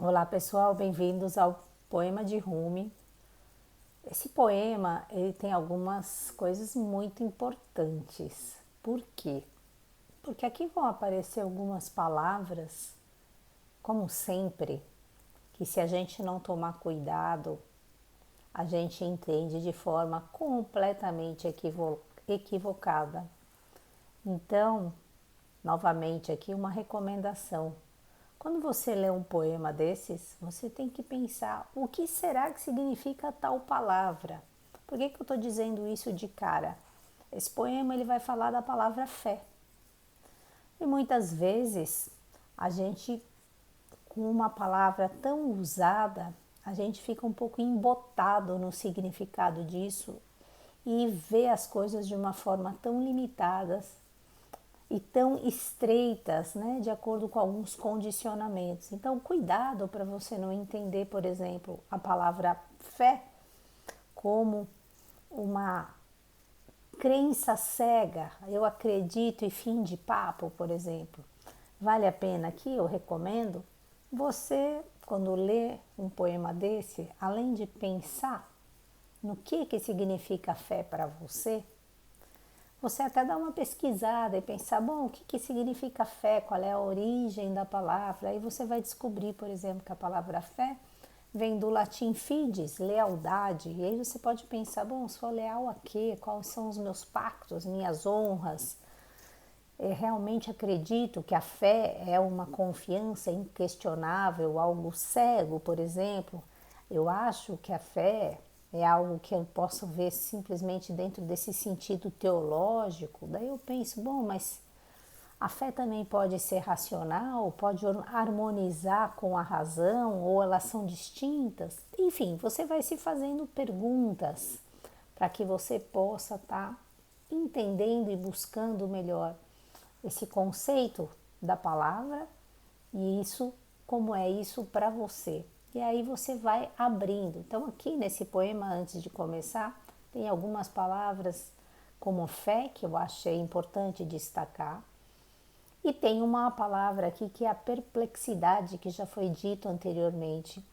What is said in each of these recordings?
Olá pessoal, bem-vindos ao Poema de Rumi. Esse poema ele tem algumas coisas muito importantes. Por quê? Porque aqui vão aparecer algumas palavras, como sempre, que se a gente não tomar cuidado, a gente entende de forma completamente equivocada. Então, novamente aqui uma recomendação. Quando você lê um poema desses, você tem que pensar o que será que significa tal palavra. Por que eu estou dizendo isso de cara? Esse poema ele vai falar da palavra fé. E muitas vezes a gente, com uma palavra tão usada, a gente fica um pouco embotado no significado disso e vê as coisas de uma forma tão limitada e tão estreitas, né, de acordo com alguns condicionamentos. Então, cuidado para você não entender, por exemplo, a palavra fé como uma crença cega. Eu acredito e fim de papo, por exemplo. Vale a pena aqui, eu recomendo, você, quando lê um poema desse, além de pensar no que significa fé para você até dá uma pesquisada e pensar, bom, o que significa fé, qual é a origem da palavra, aí você vai descobrir, por exemplo, que a palavra fé vem do latim fides, lealdade, e aí você pode pensar, bom, sou leal a quê? Quais são os meus pactos, minhas honras? Eu realmente acredito que a fé é uma confiança inquestionável, algo cego, por exemplo. Eu acho que a fé é algo que eu posso ver simplesmente dentro desse sentido teológico. Daí eu penso, bom, mas a fé também pode ser racional, pode harmonizar com a razão, ou elas são distintas. Enfim, você vai se fazendo perguntas para que você possa estar entendendo e buscando melhor esse conceito da palavra e isso, como é isso para você. E aí você vai abrindo. Então, aqui nesse poema, antes de começar, tem algumas palavras como fé, que eu achei importante destacar. E tem uma palavra aqui que é a perplexidade, que já foi dito anteriormente,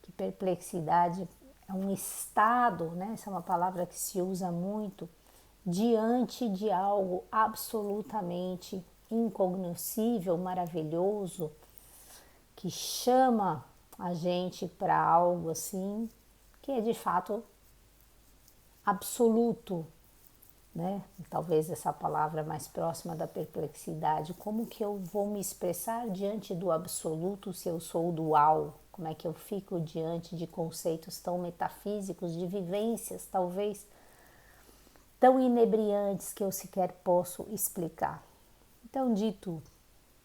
que perplexidade é um estado, né? Essa é uma palavra que se usa muito diante de algo absolutamente incognoscível, maravilhoso, que chama a gente para algo assim que é de fato absoluto, né? Talvez essa palavra mais próxima da perplexidade. Como que eu vou me expressar diante do absoluto se eu sou dual? Como é que eu fico diante de conceitos tão metafísicos, de vivências talvez tão inebriantes que eu sequer posso explicar? Então, dito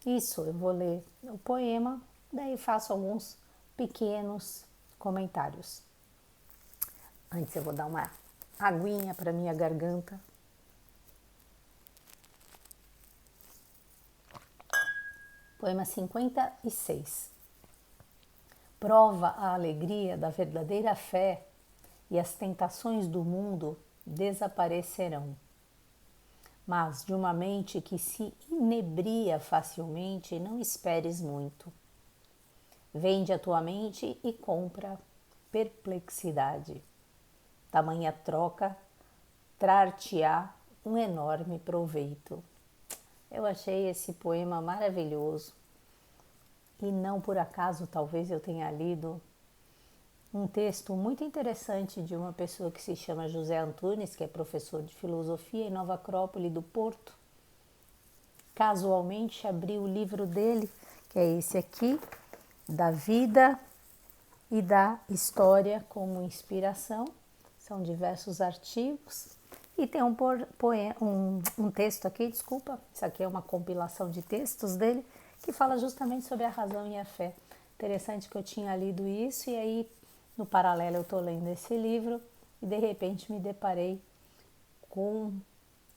isso, eu vou ler o poema, daí faço alguns pequenos comentários. Antes eu vou dar uma aguinha para minha garganta. Poema 56. Prova a alegria da verdadeira fé e as tentações do mundo desaparecerão. Mas de uma mente que se inebria facilmente, não esperes muito. Vende a tua mente e compra perplexidade. Tamanha troca trar-te-á um enorme proveito. Eu achei esse poema maravilhoso e não por acaso talvez eu tenha lido um texto muito interessante de uma pessoa que se chama José Antunes, que é professor de filosofia em Nova Acrópole do Porto. Casualmente abri o livro dele, que é esse aqui, da vida e da história como inspiração. São diversos artigos. E tem um texto aqui, desculpa, isso aqui é uma compilação de textos dele, que fala justamente sobre a razão e a fé. Interessante que eu tinha lido isso e aí, no paralelo, eu estou lendo esse livro e de repente me deparei com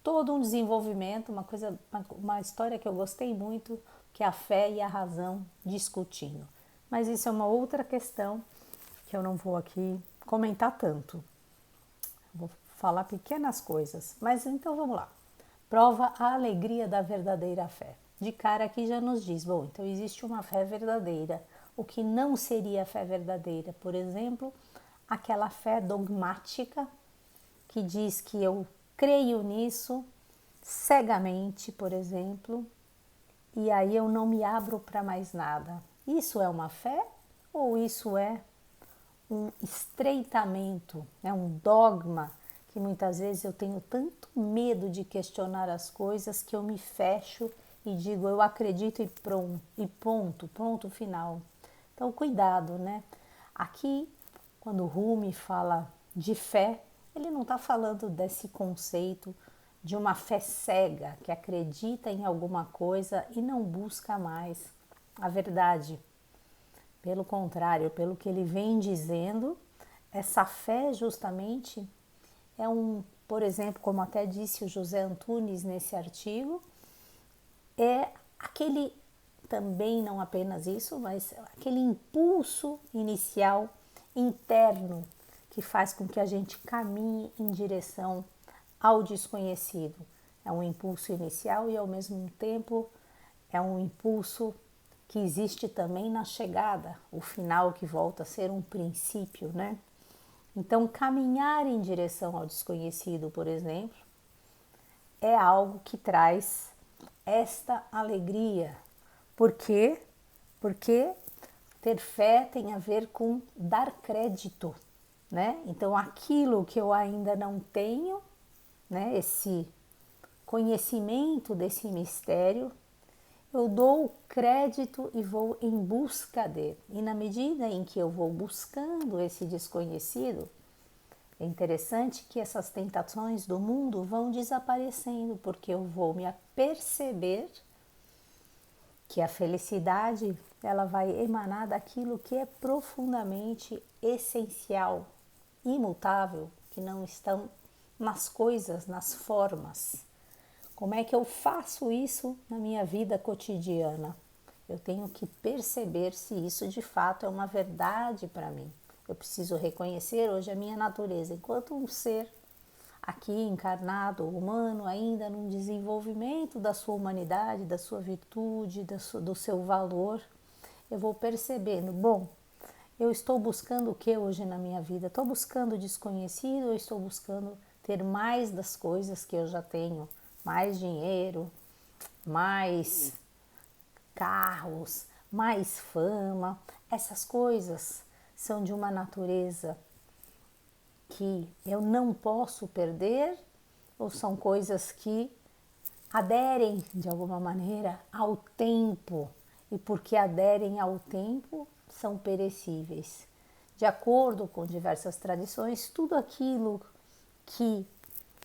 todo um desenvolvimento, uma história que eu gostei muito, que é a fé e a razão discutindo. Mas isso é uma outra questão que eu não vou aqui comentar tanto. Vou falar pequenas coisas, mas então vamos lá. Prova a alegria da verdadeira fé. De cara aqui já nos diz, bom, então existe uma fé verdadeira, o que não seria fé verdadeira. Por exemplo, aquela fé dogmática que diz que eu creio nisso cegamente, por exemplo, e aí eu não me abro para mais nada. Isso é uma fé ou isso é um estreitamento, é um dogma que muitas vezes eu tenho tanto medo de questionar as coisas que eu me fecho e digo eu acredito e pronto, ponto final. Então cuidado, né? Aqui, quando o Rumi fala de fé, ele não está falando desse conceito de uma fé cega que acredita em alguma coisa e não busca mais a verdade. Pelo contrário, pelo que ele vem dizendo, essa fé justamente é por exemplo, como até disse o José Antunes nesse artigo, é aquele, também não apenas isso, mas aquele impulso inicial interno que faz com que a gente caminhe em direção ao desconhecido. É um impulso inicial e ao mesmo tempo é um impulso que existe também na chegada, o final que volta a ser um princípio, né? Então, caminhar em direção ao desconhecido, por exemplo, é algo que traz esta alegria. Por quê? Porque ter fé tem a ver com dar crédito, né? Então, aquilo que eu ainda não tenho, né, esse conhecimento desse mistério, eu dou crédito e vou em busca dele. E na medida em que eu vou buscando esse desconhecido, é interessante que essas tentações do mundo vão desaparecendo, porque eu vou me aperceber que a felicidade ela vai emanar daquilo que é profundamente essencial, imutável, que não estão nas coisas, nas formas. Como é que eu faço isso na minha vida cotidiana? Eu tenho que perceber se isso de fato é uma verdade para mim. Eu preciso reconhecer hoje a minha natureza enquanto um ser aqui encarnado, humano, ainda num desenvolvimento da sua humanidade, da sua virtude, do seu valor. Eu vou percebendo, bom, eu estou buscando o que hoje na minha vida? Estou buscando o desconhecido ou estou buscando ter mais das coisas que eu já tenho? Mais dinheiro, mais carros, mais fama. Essas coisas são de uma natureza que eu não posso perder ou são coisas que aderem de alguma maneira ao tempo e porque aderem ao tempo são perecíveis. De acordo com diversas tradições, tudo aquilo que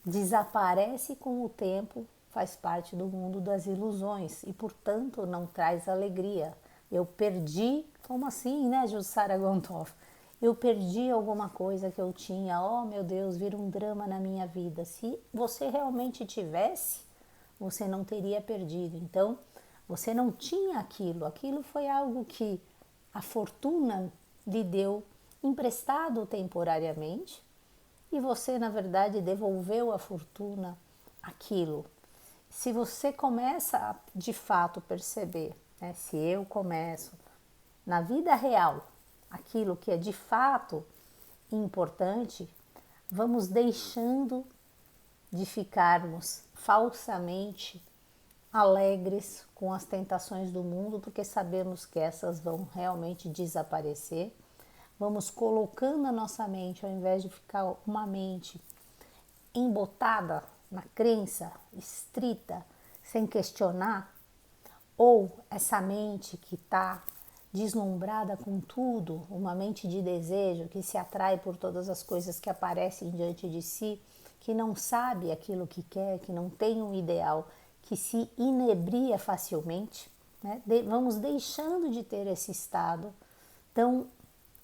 desaparece com o tempo faz parte do mundo das ilusões e, portanto, não traz alegria. Eu perdi, como assim, né, Jussara Gontoff? Eu perdi alguma coisa que eu tinha, oh meu Deus, vira um drama na minha vida. Se você realmente tivesse, você não teria perdido. Então, você não tinha aquilo, aquilo foi algo que a fortuna lhe deu emprestado temporariamente e você, na verdade, devolveu à fortuna aquilo. Se você começa a, de fato, perceber, né, se eu começo na vida real aquilo que é de fato importante, vamos deixando de ficarmos falsamente alegres com as tentações do mundo, porque sabemos que essas vão realmente desaparecer. Vamos colocando a nossa mente, ao invés de ficar uma mente embotada na crença estrita, sem questionar, ou essa mente que está deslumbrada com tudo, uma mente de desejo que se atrai por todas as coisas que aparecem diante de si, que não sabe aquilo que quer, que não tem um ideal, que se inebria facilmente, né? Vamos deixando de ter esse estado tão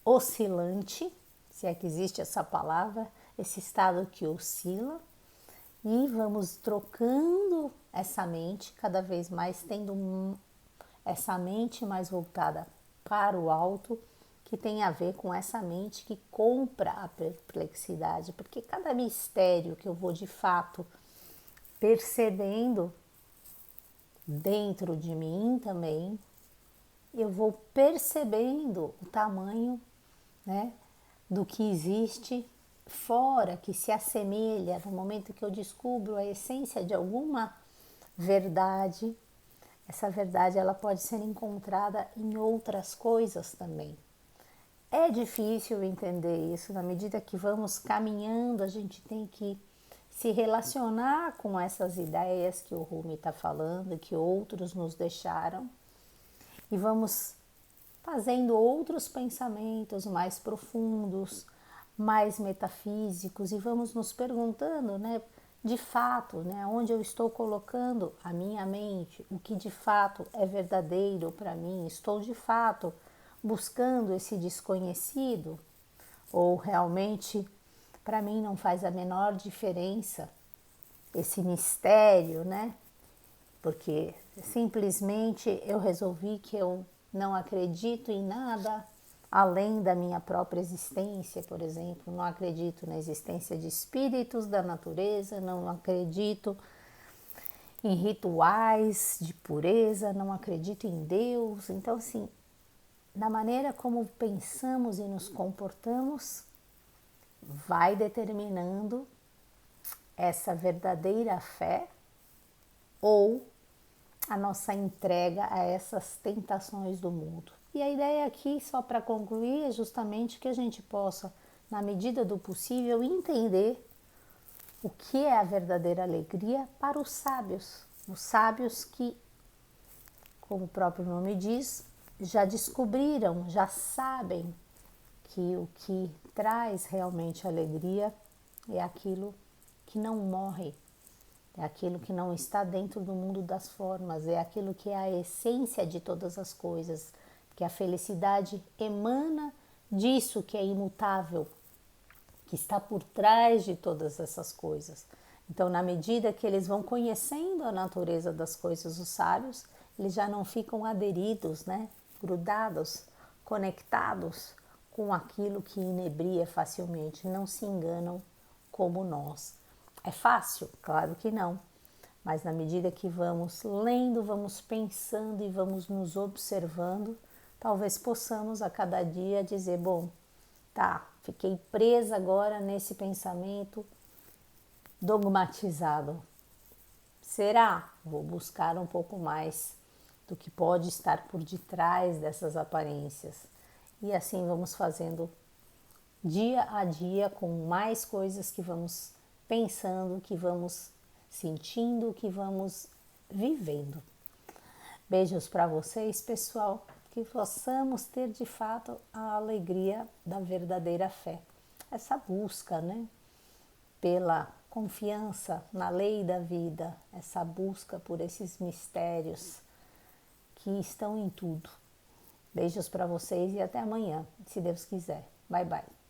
oscilante, se é que existe essa palavra, esse estado que oscila, e vamos trocando essa mente cada vez mais, tendo essa mente mais voltada para o alto, que tem a ver com essa mente que compra a perplexidade, porque cada mistério que eu vou de fato percebendo dentro de mim também, eu vou percebendo o tamanho, né, do que existe fora, que se assemelha no momento que eu descubro a essência de alguma verdade. Essa verdade ela pode ser encontrada em outras coisas também. É difícil entender isso, na medida que vamos caminhando, a gente tem que se relacionar com essas ideias que o Rumi está falando, que outros nos deixaram, e vamos fazendo outros pensamentos mais profundos, mais metafísicos, e vamos nos perguntando, né, de fato, né, onde eu estou colocando a minha mente, o que de fato é verdadeiro para mim, estou de fato buscando esse desconhecido, ou realmente para mim não faz a menor diferença esse mistério, né? Porque simplesmente eu resolvi que eu não acredito em nada além da minha própria existência, por exemplo. Não acredito na existência de espíritos da natureza, não acredito em rituais de pureza, não acredito em Deus. Então, assim, na maneira como pensamos e nos comportamos, vai determinando essa verdadeira fé ou a nossa entrega a essas tentações do mundo. E a ideia aqui, só para concluir, é justamente que a gente possa, na medida do possível, entender o que é a verdadeira alegria para os sábios que, como o próprio nome diz, já descobriram, já sabem que o que traz realmente alegria é aquilo que não morre, é aquilo que não está dentro do mundo das formas, é aquilo que é a essência de todas as coisas, que a felicidade emana disso que é imutável, que está por trás de todas essas coisas. Então, na medida que eles vão conhecendo a natureza das coisas, os sábios, eles já não ficam aderidos, né, grudados, conectados com aquilo que inebria facilmente, não se enganam como nós. É fácil? Claro que não. Mas na medida que vamos lendo, vamos pensando e vamos nos observando, talvez possamos a cada dia dizer, bom, tá, fiquei presa agora nesse pensamento dogmatizado. Será? Vou buscar um pouco mais do que pode estar por detrás dessas aparências. E assim vamos fazendo dia a dia com mais coisas que vamos pensando, que vamos sentindo, que vamos vivendo. Beijos para vocês, pessoal, que possamos ter de fato a alegria da verdadeira fé. Essa busca, né, pela confiança na lei da vida, essa busca por esses mistérios que estão em tudo. Beijos para vocês e até amanhã, se Deus quiser. Bye, bye.